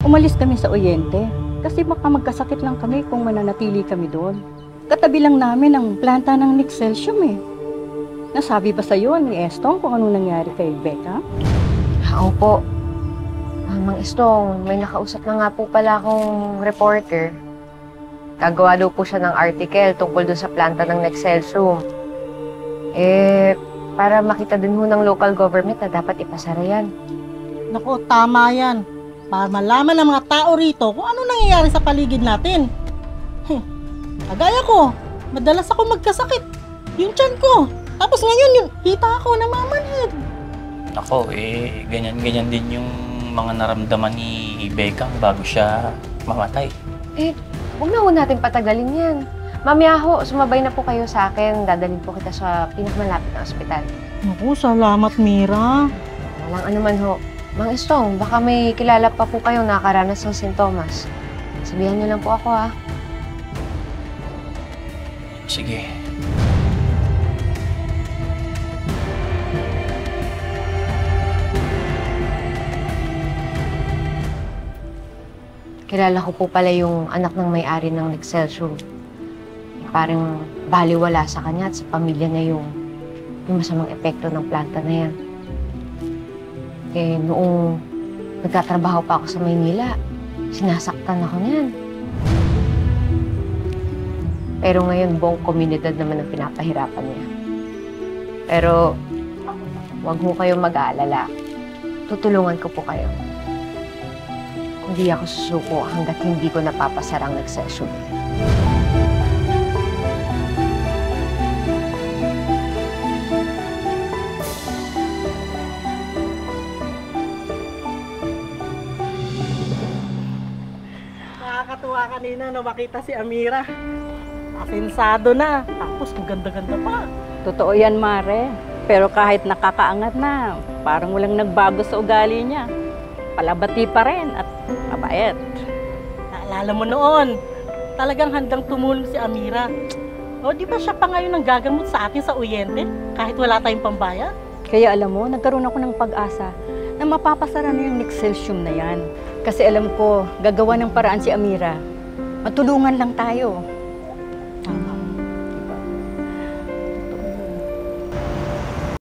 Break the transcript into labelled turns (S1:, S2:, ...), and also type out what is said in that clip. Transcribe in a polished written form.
S1: Umalis kami sa Oriente kasi baka magkasakit lang kami kung mananatili kami doon. Katabi lang namin ang planta ng Nexcelsium eh. Nasabi ba sa'yo ni Estong kung ano nangyari kay Becca?
S2: Opo. Mang Estong, may nakausap na nga po pala akong reporter. Gagawa daw po siya ng article tungkol doon sa planta ng Nexcelsium. Para makita din ho ng local government na dapat ipasara yan.
S3: Naku, tama yan. Para malaman ng mga tao rito kung ano nangyayari sa paligid natin. Kagaya ko, madalas ako magkasakit. Yung tiyan ko. Tapos ngayon, yung hita ako namamanhid.
S4: Ako, ganyan-ganyan din yung mga naramdaman ni Becca bago siya mamatay.
S2: Huwag na ho natin patagalin yan. Mamaya ho, sumabay na po kayo sa akin. Dadalhin po kita sa pinakamalapit na ospital.
S3: Naku, salamat, Mira.
S2: Walang anuman ho. Mang Estong, baka may kilala pa po kayong nakakaranas ng sintomas. Sabihan niyo lang po ako, ha?
S4: Sige.
S2: Kilala ko po pala yung anak ng may-ari ng Nexcelsium. Parang baliwala sa kanya at sa pamilya na yung masamang epekto ng planta na yan. Noong nagtatrabaho pa ako sa Maynila, sinasaktan ako niyan. Pero ngayon, buong komunidad naman ang pinapahirapan niya. Pero, huwag ho kayong mag-aalala. Tutulungan ko po kayo. Hindi ako susuko hanggat hindi ko napapasarang Nexcelsium.
S3: Nakakatuwa kanina na makita si Amira. Asensado na. Tapos ang ganda-ganda pa.
S1: Totoo yan, Mare. Pero kahit nakakaangat na, parang walang nagbago sa ugali niya. Palabati pa rin at mabait.
S3: Naalala mo noon, talagang handang tumulong si Amira. O, di ba siya pa ngayon ang gagamot sa atin sa Oriente kahit wala tayong pambayad?
S1: Kaya alam mo, nagkaroon ako ng pag-asa na mapapasara na yung Nexcelsium na yan. Kasi alam ko, gagawa ng paraan si Amira. Matulungan lang tayo.